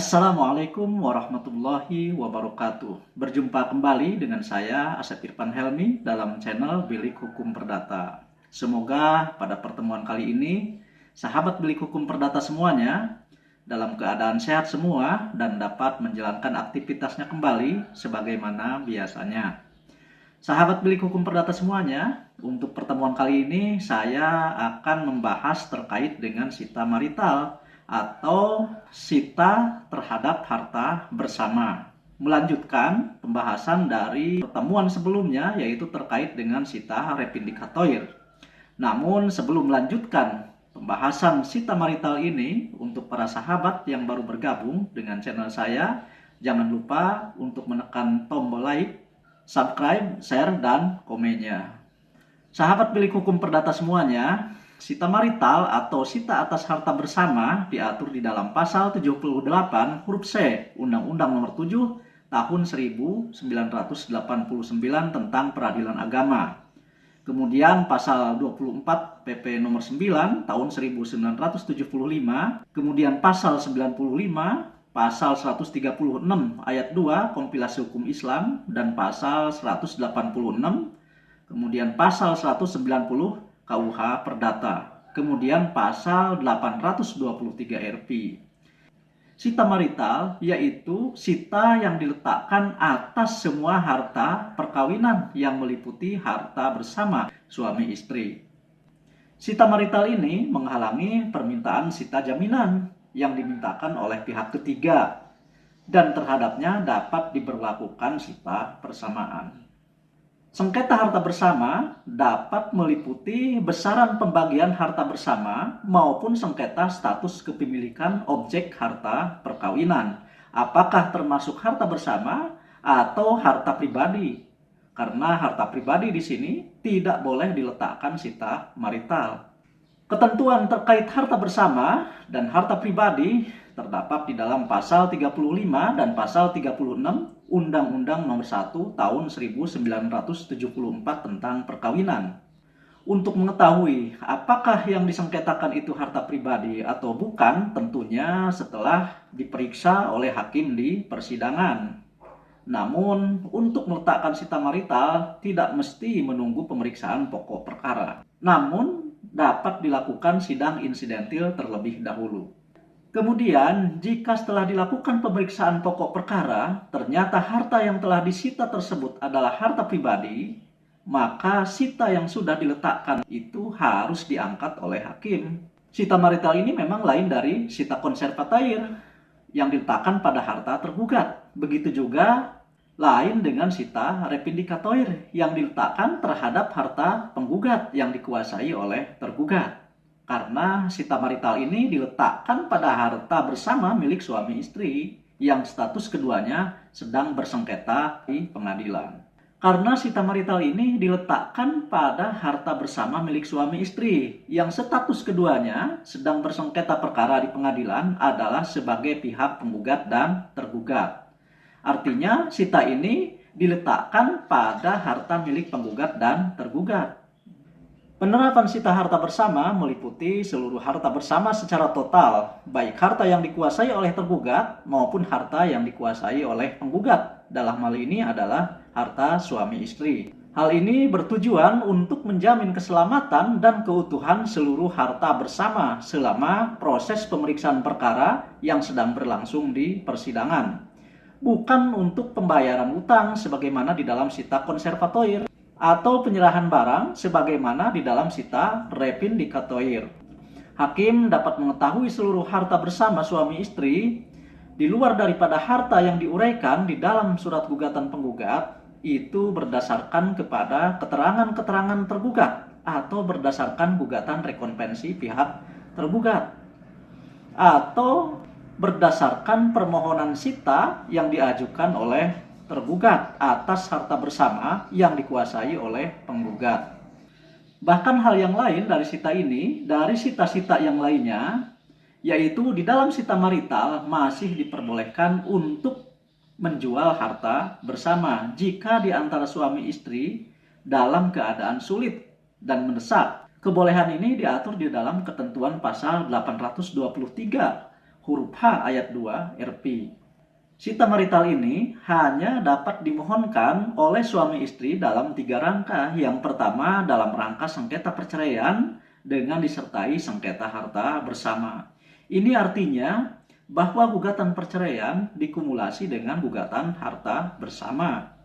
Assalamualaikum warahmatullahi wabarakatuh. Berjumpa kembali dengan saya Asep Irfan Helmi dalam channel Bilik Hukum Perdata. Semoga pada pertemuan kali ini sahabat Bilik Hukum Perdata semuanya dalam keadaan sehat semua dan dapat menjalankan aktivitasnya kembali sebagaimana biasanya. Sahabat Bilik Hukum Perdata semuanya, untuk pertemuan kali ini saya akan membahas terkait dengan sita marital atau sita terhadap harta bersama. Melanjutkan pembahasan dari pertemuan sebelumnya, yaitu terkait dengan sita repindikatoir. Namun sebelum melanjutkan pembahasan sita marital ini, untuk para sahabat yang baru bergabung dengan channel saya, jangan lupa untuk menekan tombol like, subscribe, share, dan komennya. Sahabat Bilik Hukum Perdata semuanya, sita marital atau sita atas harta bersama diatur di dalam pasal 78 huruf C Undang-Undang Nomor 7 Tahun 1989 tentang Peradilan Agama. Kemudian pasal 24 PP Nomor 9 Tahun 1975, kemudian pasal 95, pasal 136 ayat 2 Kompilasi Hukum Islam, dan pasal 186, kemudian pasal 190 KUH Perdata, kemudian pasal 823 RP. Sita marital yaitu sita yang diletakkan atas semua harta perkawinan yang meliputi harta bersama suami istri. Sita marital ini menghalangi permintaan sita jaminan yang dimintakan oleh pihak ketiga dan terhadapnya dapat diberlakukan sita persamaan. Sengketa harta bersama dapat meliputi besaran pembagian harta bersama maupun sengketa status kepemilikan objek harta perkawinan. Apakah termasuk harta bersama atau harta pribadi? Karena harta pribadi di sini tidak boleh diletakkan sita marital. Ketentuan terkait harta bersama dan harta pribadi terdapat di dalam pasal 35 dan pasal 36 Undang-Undang Nomor 1 Tahun 1974 tentang perkawinan. Untuk mengetahui apakah yang disengketakan itu harta pribadi atau bukan, tentunya setelah diperiksa oleh hakim di persidangan. Namun, untuk meletakkan sita marital tidak mesti menunggu pemeriksaan pokok perkara. Namun, dapat dilakukan sidang insidentil terlebih dahulu. Kemudian, jika setelah dilakukan pemeriksaan pokok perkara, ternyata harta yang telah disita tersebut adalah harta pribadi, maka sita yang sudah diletakkan itu harus diangkat oleh hakim. Sita marital ini memang lain dari sita konservatair yang diletakkan pada harta tergugat. Begitu juga lain dengan sita repindikatoir yang diletakkan terhadap harta penggugat yang dikuasai oleh tergugat. Karena sita marital ini diletakkan pada harta bersama milik suami istri yang status keduanya sedang bersengketa di pengadilan. Karena sita marital ini diletakkan pada harta bersama milik suami istri yang status keduanya sedang bersengketa perkara di pengadilan adalah sebagai pihak penggugat dan tergugat. Artinya sita ini diletakkan pada harta milik penggugat dan tergugat. Penerapan sita harta bersama meliputi seluruh harta bersama secara total, baik harta yang dikuasai oleh tergugat maupun harta yang dikuasai oleh penggugat. Dalam hal ini adalah harta suami istri. Hal ini bertujuan untuk menjamin keselamatan dan keutuhan seluruh harta bersama selama proses pemeriksaan perkara yang sedang berlangsung di persidangan. Bukan untuk pembayaran utang sebagaimana di dalam sita konservatoir atau penyerahan barang sebagaimana di dalam sita repindikatoir. Hakim dapat mengetahui seluruh harta bersama suami istri di luar daripada harta yang diuraikan di dalam surat gugatan penggugat itu berdasarkan kepada keterangan-keterangan tergugat atau berdasarkan gugatan rekonvensi pihak tergugat atau berdasarkan permohonan sita yang diajukan oleh tergugat atas harta bersama yang dikuasai oleh penggugat. Bahkan hal yang lain dari sita ini, dari sita-sita yang lainnya, yaitu di dalam sita marital masih diperbolehkan untuk menjual harta bersama jika di antara suami istri dalam keadaan sulit dan mendesak. Kebolehan ini diatur di dalam ketentuan pasal 823 huruf H ayat 2 RP. Sita marital ini hanya dapat dimohonkan oleh suami istri dalam 3 rangka. Yang pertama dalam rangka sengketa perceraian dengan disertai sengketa harta bersama. Ini artinya bahwa gugatan perceraian dikumulasi dengan gugatan harta bersama.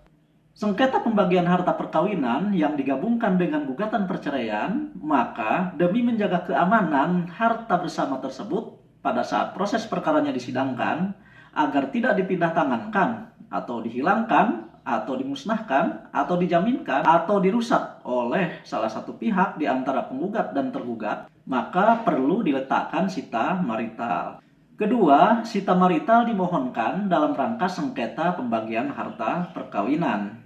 Sengketa pembagian harta perkawinan yang digabungkan dengan gugatan perceraian, maka demi menjaga keamanan harta bersama tersebut pada saat proses perkaranya disidangkan, agar tidak dipindah tangankan atau dihilangkan atau dimusnahkan atau dijaminkan atau dirusak oleh salah satu pihak di antara penggugat dan tergugat, maka perlu diletakkan sita marital. Kedua, sita marital dimohonkan dalam rangka sengketa pembagian harta perkawinan.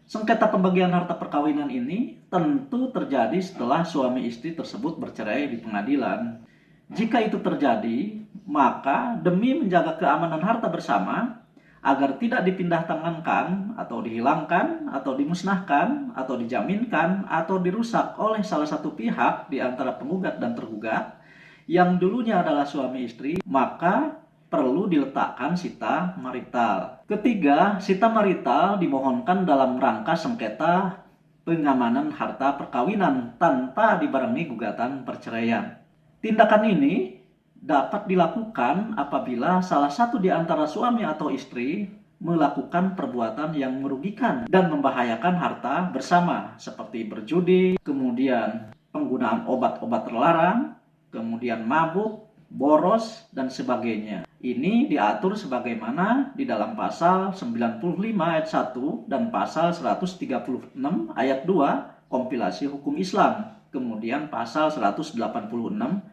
Sengketa pembagian harta perkawinan ini tentu terjadi setelah suami istri tersebut bercerai di pengadilan. Jika itu terjadi, maka demi menjaga keamanan harta bersama, agar tidak dipindah tangankan atau dihilangkan atau dimusnahkan atau dijaminkan atau dirusak oleh salah satu pihak di antara penggugat dan tergugat, yang dulunya adalah suami istri, maka perlu diletakkan sita marital. Ketiga, sita marital dimohonkan dalam rangka sengketa pengamanan harta perkawinan tanpa dibarengi gugatan perceraian. Tindakan ini dapat dilakukan apabila salah satu di antara suami atau istri melakukan perbuatan yang merugikan dan membahayakan harta bersama, seperti berjudi, kemudian penggunaan obat-obat terlarang, kemudian mabuk, boros, dan sebagainya. Ini diatur sebagaimana di dalam pasal 95 ayat 1 dan pasal 136 ayat 2 kompilasi hukum Islam, kemudian pasal 186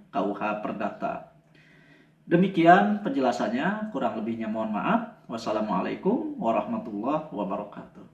KUH Perdata. Demikian penjelasannya, kurang lebihnya mohon maaf. Wassalamualaikum warahmatullahi wabarakatuh.